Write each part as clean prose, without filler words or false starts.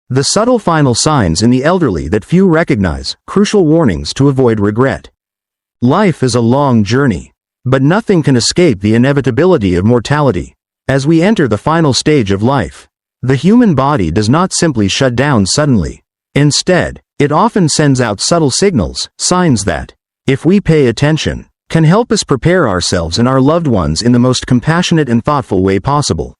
The subtle final signs in the elderly that few recognize, crucial warnings to avoid regret. Life is a long journey, but nothing can escape the inevitability of mortality. As we enter the final stage of life, the human body does not simply shut down suddenly. Instead, it often sends out subtle signals, signs that, if we pay attention, can help us prepare ourselves and our loved ones in the most compassionate and thoughtful way possible.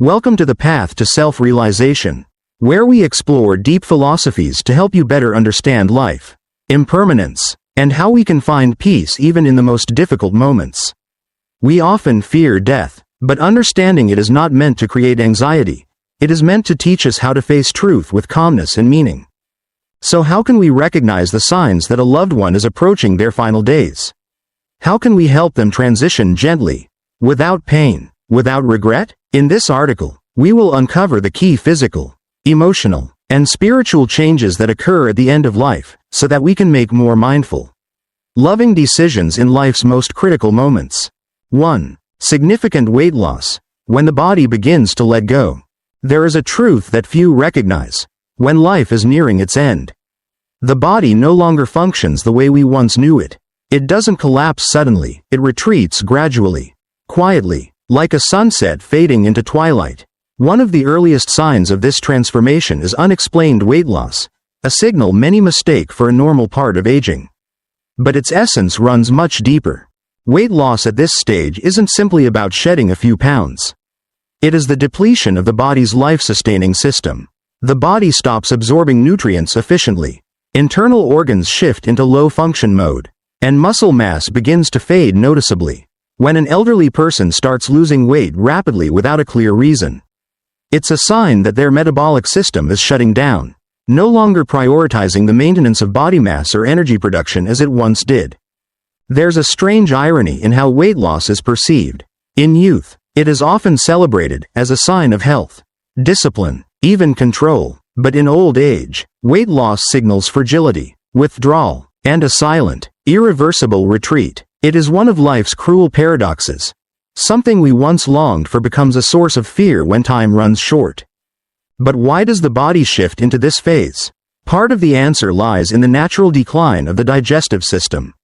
Welcome to the path to self-realization, where we explore deep philosophies to help you better understand life, impermanence, and how we can find peace even in the most difficult moments. We often fear death, but understanding it is not meant to create anxiety. It is meant to teach us how to face truth with calmness and meaning. So how can we recognize the signs that a loved one is approaching their final days? How can we help them transition gently, without pain, without regret? In this article, we will uncover the key physical, emotional, and spiritual changes that occur at the end of life, so that we can make more mindful, loving decisions in life's most critical moments. 1. Significant weight loss. When the body begins to let go. There is a truth that few recognize. When life is nearing its end, the body no longer functions the way we once knew it. It doesn't collapse suddenly, it retreats gradually, quietly, like a sunset fading into twilight. One of the earliest signs of this transformation is unexplained weight loss, a signal many mistake for a normal part of aging. But its essence runs much deeper. Weight loss at this stage isn't simply about shedding a few pounds. It is the depletion of the body's life-sustaining system. The body stops absorbing nutrients efficiently. Internal organs shift into low-function mode, and muscle mass begins to fade noticeably. When an elderly person starts losing weight rapidly without a clear reason, it's a sign that their metabolic system is shutting down, no longer prioritizing the maintenance of body mass or energy production as it once did. There's a strange irony in how weight loss is perceived. In youth, it is often celebrated as a sign of health, discipline, even control. But in old age, weight loss signals fragility, withdrawal, and a silent, irreversible retreat. It is one of life's cruel paradoxes. Something we once longed for becomes a source of fear when time runs short. But why does the body shift into this phase? Part of the answer lies in the natural decline of the digestive system.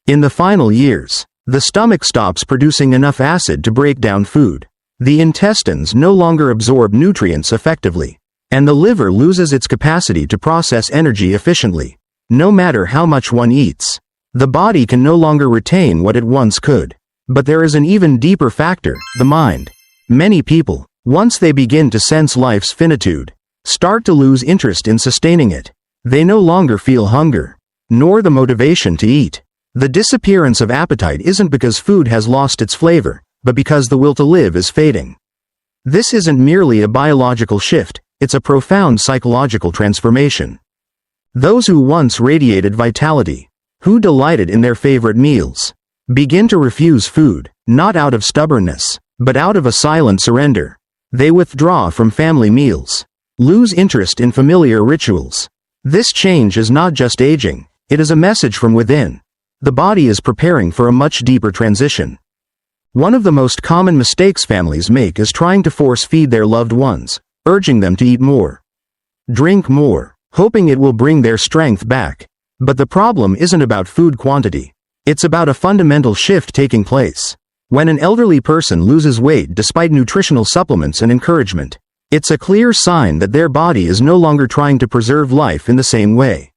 In the final years, the stomach stops producing enough acid to break down food. The intestines no longer absorb nutrients effectively, and the liver loses its capacity to process energy efficiently. No matter how much one eats, the body can no longer retain what it once could. But there is an even deeper factor, the mind. Many people, once they begin to sense life's finitude, start to lose interest in sustaining it. They no longer feel hunger, nor the motivation to eat. The disappearance of appetite isn't because food has lost its flavor, but because the will to live is fading. This isn't merely a biological shift, it's a profound psychological transformation. Those who once radiated vitality, who delighted in their favorite meals, begin to refuse food, not out of stubbornness, but out of a silent surrender. They withdraw from family meals, lose interest in familiar rituals. This change is not just aging, it is a message from within. The body is preparing for a much deeper transition. One of the most common mistakes families make is trying to force-feed their loved ones, urging them to eat more, drink more, hoping it will bring their strength back. But the problem isn't about food quantity. It's about a fundamental shift taking place. When an elderly person loses weight despite nutritional supplements and encouragement, it's a clear sign that their body is no longer trying to preserve life in the same way.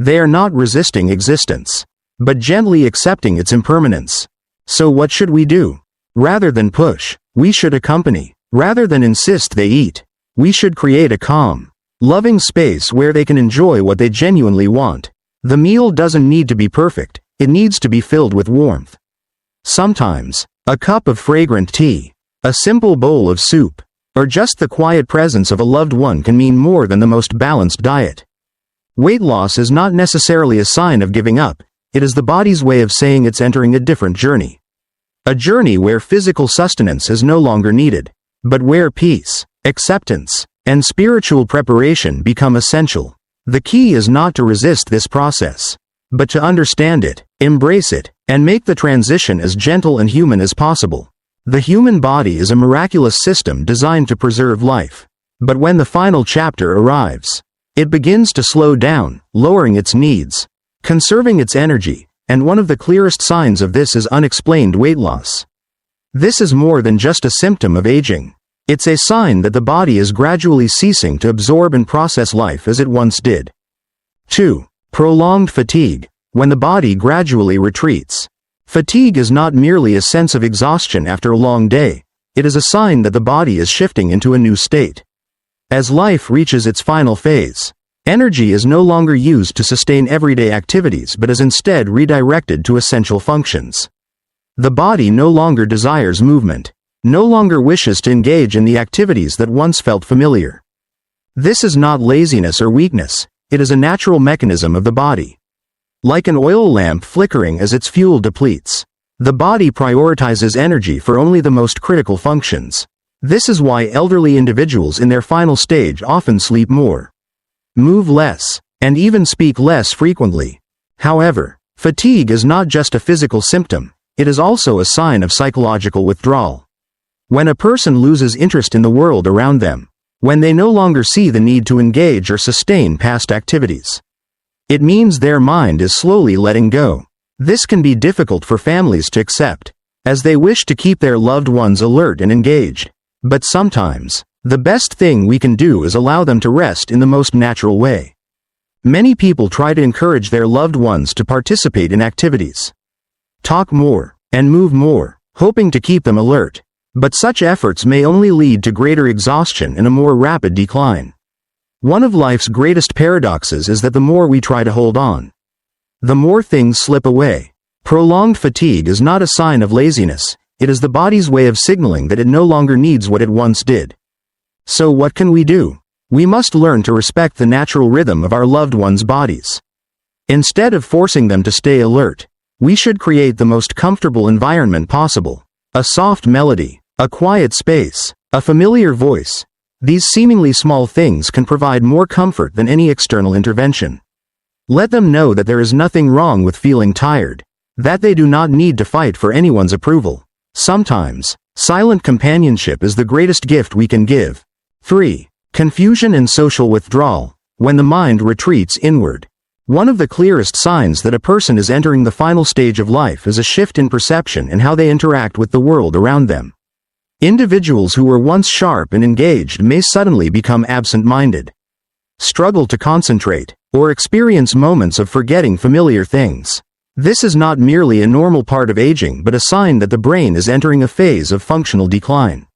They are not resisting existence, but gently accepting its impermanence. So what should we do? Rather than push, we should accompany. Rather than insist they eat, we should create a calm, loving space where they can enjoy what they genuinely want. The meal doesn't need to be perfect, it needs to be filled with warmth. Sometimes, a cup of fragrant tea, a simple bowl of soup, or just the quiet presence of a loved one can mean more than the most balanced diet. Weight loss is not necessarily a sign of giving up, it is the body's way of saying it's entering a different journey. A journey where physical sustenance is no longer needed, but where peace, acceptance, and spiritual preparation become essential. The key is not to resist this process, but to understand it, embrace it, and make the transition as gentle and human as possible. The human body is a miraculous system designed to preserve life. But when the final chapter arrives, it begins to slow down, lowering its needs, conserving its energy, and one of the clearest signs of this is unexplained weight loss. This is more than just a symptom of aging. It's a sign that the body is gradually ceasing to absorb and process life as it once did. 2. Prolonged fatigue. When the body gradually retreats. Fatigue is not merely a sense of exhaustion after a long day, it is a sign that the body is shifting into a new state. As life reaches its final phase, energy is no longer used to sustain everyday activities but is instead redirected to essential functions. The body no longer desires movement, no longer wishes to engage in the activities that once felt familiar. This is not laziness or weakness, it is a natural mechanism of the body. Like an oil lamp flickering as its fuel depletes, the body prioritizes energy for only the most critical functions. This is why elderly individuals in their final stage often sleep more, move less, and even speak less frequently. However, fatigue is not just a physical symptom, it is also a sign of psychological withdrawal. When a person loses interest in the world around them, when they no longer see the need to engage or sustain past activities, it means their mind is slowly letting go. This can be difficult for families to accept, as they wish to keep their loved ones alert and engaged. But sometimes, the best thing we can do is allow them to rest in the most natural way. Many people try to encourage their loved ones to participate in activities, talk more, and move more, hoping to keep them alert. But such efforts may only lead to greater exhaustion and a more rapid decline. One of life's greatest paradoxes is that the more we try to hold on, the more things slip away. Prolonged fatigue is not a sign of laziness, it is the body's way of signaling that it no longer needs what it once did. So what can we do? We must learn to respect the natural rhythm of our loved ones' bodies. Instead of forcing them to stay alert, we should create the most comfortable environment possible. A soft melody, a quiet space, a familiar voice. These seemingly small things can provide more comfort than any external intervention. Let them know that there is nothing wrong with feeling tired, that they do not need to fight for anyone's approval. Sometimes, silent companionship is the greatest gift we can give. 3. Confusion and social withdrawal. When the mind retreats inward. One of the clearest signs that a person is entering the final stage of life is a shift in perception and how they interact with the world around them. Individuals who were once sharp and engaged may suddenly become absent-minded, struggle to concentrate, or experience moments of forgetting familiar things. This is not merely a normal part of aging but a sign that the brain is entering a phase of functional decline.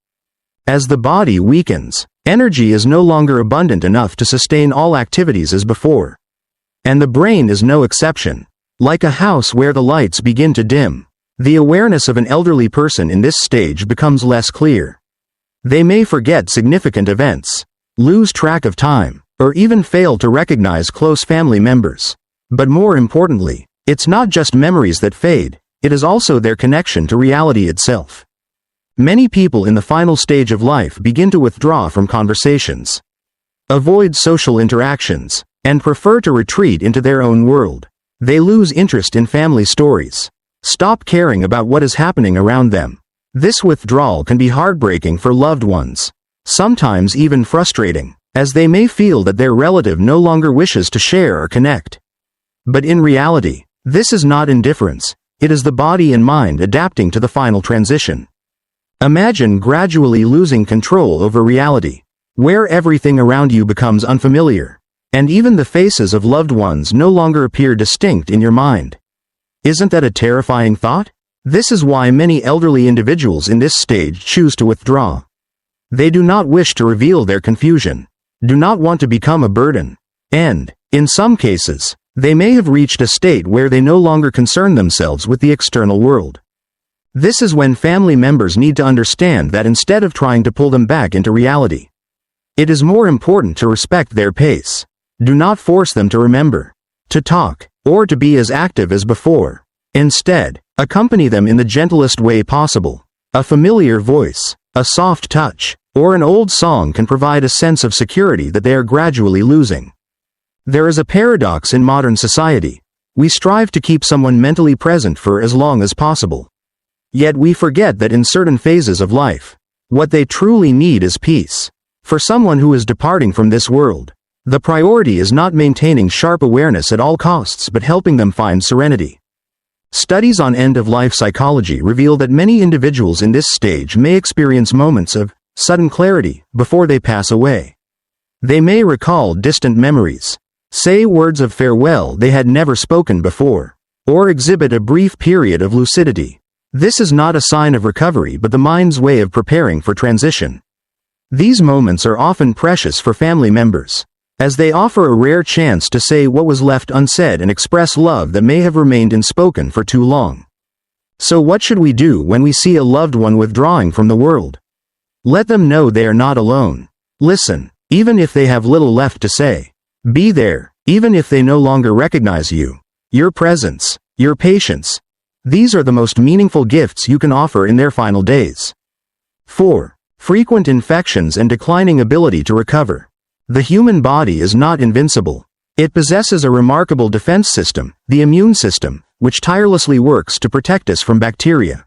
As the body weakens, energy is no longer abundant enough to sustain all activities as before. And the brain is no exception. Like a house where the lights begin to dim, the awareness of an elderly person in this stage becomes less clear. They may forget significant events, lose track of time, or even fail to recognize close family members. But more importantly, it's not just memories that fade, it is also their connection to reality itself. Many people in the final stage of life begin to withdraw from conversations, avoid social interactions, and prefer to retreat into their own world. They lose interest in family stories, stop caring about what is happening around them. This withdrawal can be heartbreaking for loved ones, sometimes even frustrating, as they may feel that their relative no longer wishes to share or connect. But in reality, this is not indifference, it is the body and mind adapting to the final transition. Imagine gradually losing control over reality, where everything around you becomes unfamiliar, and even the faces of loved ones no longer appear distinct in your mind. Isn't that a terrifying thought? This is why many elderly individuals in this stage choose to withdraw. They do not wish to reveal their confusion, do not want to become a burden, and, in some cases, they may have reached a state where they no longer concern themselves with the external world. This is when family members need to understand that instead of trying to pull them back into reality, it is more important to respect their pace. Do not force them to remember, to talk, or to be as active as before. Instead, accompany them in the gentlest way possible. A familiar voice, a soft touch, or an old song can provide a sense of security that they are gradually losing. There is a paradox in modern society. We strive to keep someone mentally present for as long as possible. Yet we forget that in certain phases of life, what they truly need is peace. For someone who is departing from this world, the priority is not maintaining sharp awareness at all costs but helping them find serenity. Studies on end-of-life psychology reveal that many individuals in this stage may experience moments of sudden clarity before they pass away. They may recall distant memories, say words of farewell they had never spoken before, or exhibit a brief period of lucidity. This is not a sign of recovery but the mind's way of preparing for transition. These moments are often precious for family members, as they offer a rare chance to say what was left unsaid and express love that may have remained unspoken for too long. So what should we do when we see a loved one withdrawing from the world? Let them know they are not alone. Listen, even if they have little left to say. Be there, even if they no longer recognize you. Your presence, your patience. These are the most meaningful gifts you can offer in their final days. 4. Frequent infections and declining ability to recover. The human body is not invincible. It possesses a remarkable defense system, the immune system, which tirelessly works to protect us from bacteria,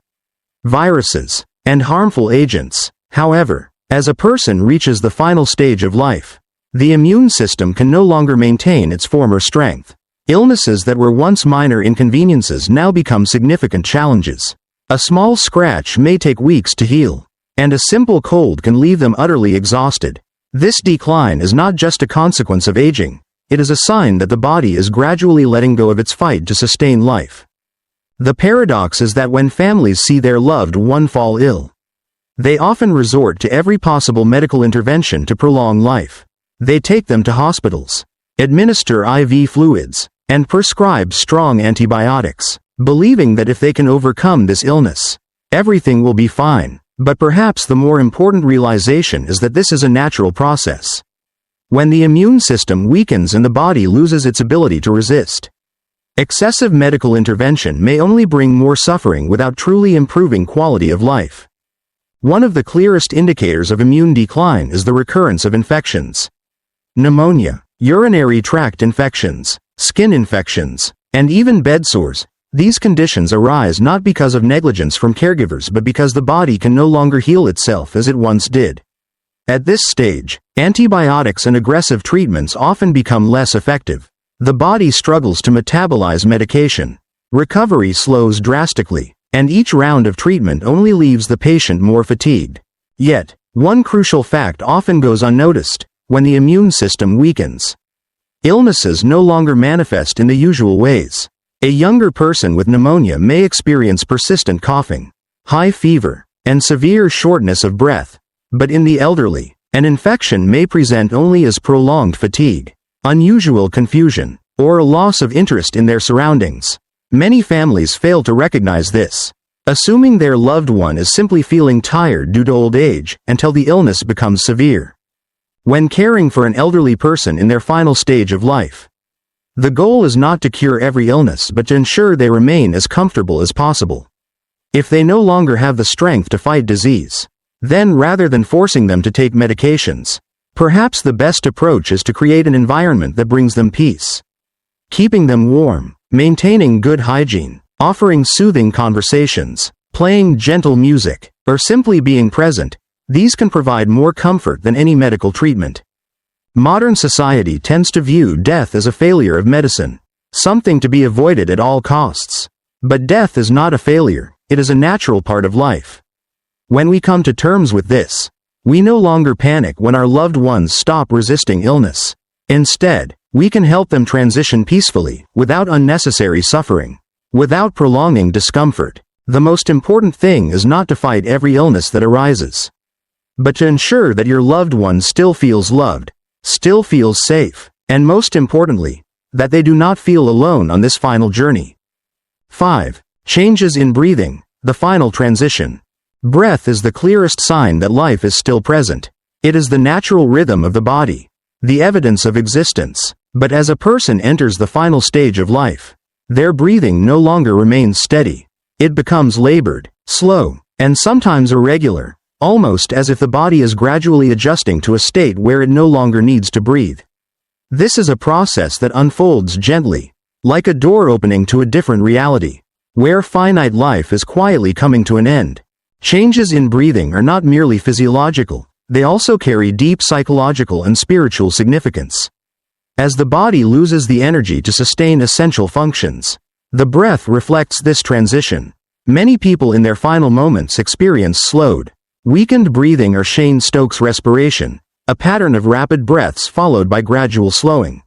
viruses, and harmful agents. However, as a person reaches the final stage of life, the immune system can no longer maintain its former strength. Illnesses that were once minor inconveniences now become significant challenges. A small scratch may take weeks to heal, and a simple cold can leave them utterly exhausted. This decline is not just a consequence of aging, it is a sign that the body is gradually letting go of its fight to sustain life. The paradox is that when families see their loved one fall ill, they often resort to every possible medical intervention to prolong life. They take them to hospitals, administer IV fluids, and prescribe strong antibiotics, believing that if they can overcome this illness, everything will be fine. But perhaps the more important realization is that this is a natural process. When the immune system weakens and the body loses its ability to resist, excessive medical intervention may only bring more suffering without truly improving quality of life. One of the clearest indicators of immune decline is the recurrence of infections. Pneumonia, urinary tract infections, skin infections, and even bed sores. These conditions arise not because of negligence from caregivers but because the body can no longer heal itself as it once did. At this stage, antibiotics and aggressive treatments often become less effective. The body struggles to metabolize medication. Recovery slows drastically, and each round of treatment only leaves the patient more fatigued. Yet, one crucial fact often goes unnoticed: when the immune system weakens, illnesses no longer manifest in the usual ways. A younger person with pneumonia may experience persistent coughing, high fever, and severe shortness of breath. But in the elderly, an infection may present only as prolonged fatigue, unusual confusion, or a loss of interest in their surroundings. Many families fail to recognize this, assuming their loved one is simply feeling tired due to old age until the illness becomes severe. When caring for an elderly person in their final stage of life, the goal is not to cure every illness but to ensure they remain as comfortable as possible. If they no longer have the strength to fight disease, then rather than forcing them to take medications, perhaps the best approach is to create an environment that brings them peace. Keeping them warm, maintaining good hygiene, offering soothing conversations, playing gentle music, or simply being present, these can provide more comfort than any medical treatment. Modern society tends to view death as a failure of medicine, something to be avoided at all costs. But death is not a failure, it is a natural part of life. When we come to terms with this, we no longer panic when our loved ones stop resisting illness. Instead, we can help them transition peacefully, without unnecessary suffering, without prolonging discomfort. The most important thing is not to fight every illness that arises, but to ensure that your loved one still feels loved, still feels safe, and most importantly, that they do not feel alone on this final journey. 5. Changes in breathing, the final transition. Breath is the clearest sign that life is still present. It is the natural rhythm of the body, the evidence of existence. But as a person enters the final stage of life, their breathing no longer remains steady. It becomes labored, slow, and sometimes irregular, almost as if the body is gradually adjusting to a state where it no longer needs to breathe. This is a process that unfolds gently, like a door opening to a different reality, where finite life is quietly coming to an end. Changes in breathing are not merely physiological, they also carry deep psychological and spiritual significance. As the body loses the energy to sustain essential functions, the breath reflects this transition. Many people in their final moments experience slowed, weakened breathing or Cheyne-Stokes respiration, a pattern of rapid breaths followed by gradual slowing,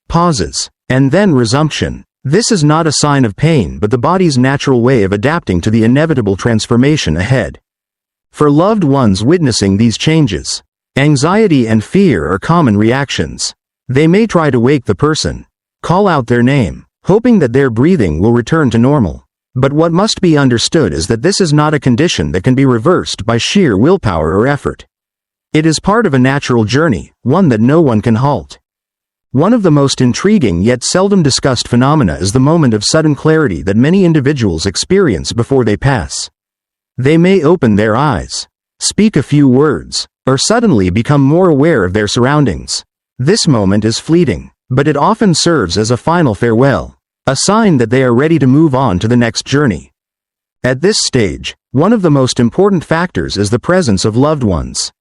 pauses, and then resumption. This is not a sign of pain but the body's natural way of adapting to the inevitable transformation ahead. For loved ones witnessing these changes, anxiety and fear are common reactions. They may try to wake the person, call out their name, hoping that their breathing will return to normal. But what must be understood is that this is not a condition that can be reversed by sheer willpower or effort. It is part of a natural journey, one that no one can halt. One of the most intriguing yet seldom discussed phenomena is the moment of sudden clarity that many individuals experience before they pass. They may open their eyes, speak a few words, or suddenly become more aware of their surroundings. This moment is fleeting, but it often serves as a final farewell, a sign that they are ready to move on to the next journey. At this stage, one of the most important factors is the presence of loved ones.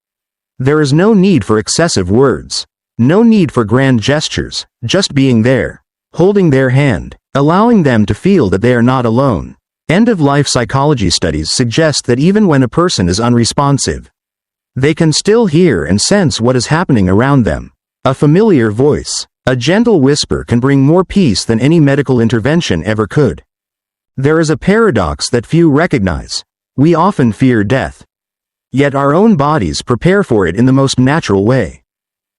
There is no need for excessive words, no need for grand gestures, just being there, holding their hand, allowing them to feel that they are not alone. End-of-life psychology studies suggest that even when a person is unresponsive, they can still hear and sense what is happening around them. A familiar voice, a gentle whisper can bring more peace than any medical intervention ever could. There is a paradox that few recognize. We often fear death, yet our own bodies prepare for it in the most natural way.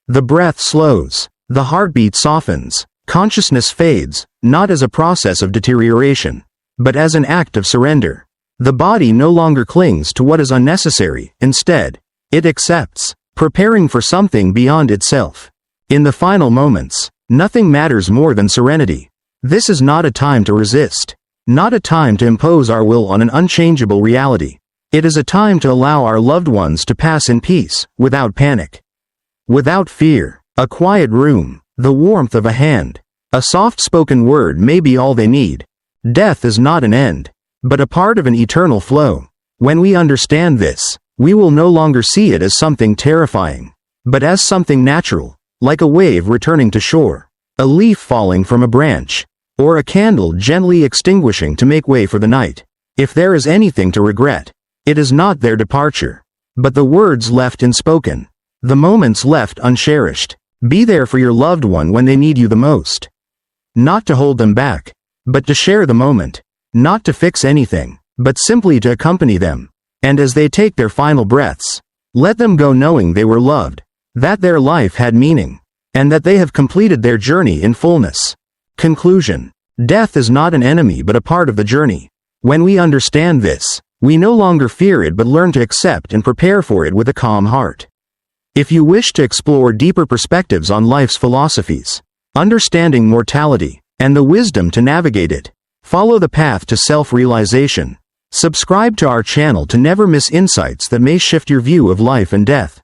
The breath slows, the heartbeat softens, consciousness fades, not as a process of deterioration, but as an act of surrender. The body no longer clings to what is unnecessary, instead, it accepts, preparing for something beyond itself. In the final moments, nothing matters more than serenity. This is not a time to resist, not a time to impose our will on an unchangeable reality. It is a time to allow our loved ones to pass in peace, without panic, without fear. A quiet room, the warmth of a hand, a soft-spoken word may be all they need. Death is not an end, but a part of an eternal flow. When we understand this, we will no longer see it as something terrifying, but as something natural, like a wave returning to shore, a leaf falling from a branch, or a candle gently extinguishing to make way for the night. If there is anything to regret, it is not their departure, but the words left unspoken, the moments left uncherished. Be there for your loved one when they need you the most. Not to hold them back, but to share the moment. Not to fix anything, but simply to accompany them. And as they take their final breaths, let them go knowing they were loved, that their life had meaning, and that they have completed their journey in fullness. Conclusion. Death is not an enemy but a part of the journey. When we understand this, we no longer fear it but learn to accept and prepare for it with a calm heart. If you wish to explore deeper perspectives on life's philosophies, understanding mortality, and the wisdom to navigate it, follow the path to self-realization. Subscribe to our channel to never miss insights that may shift your view of life and death.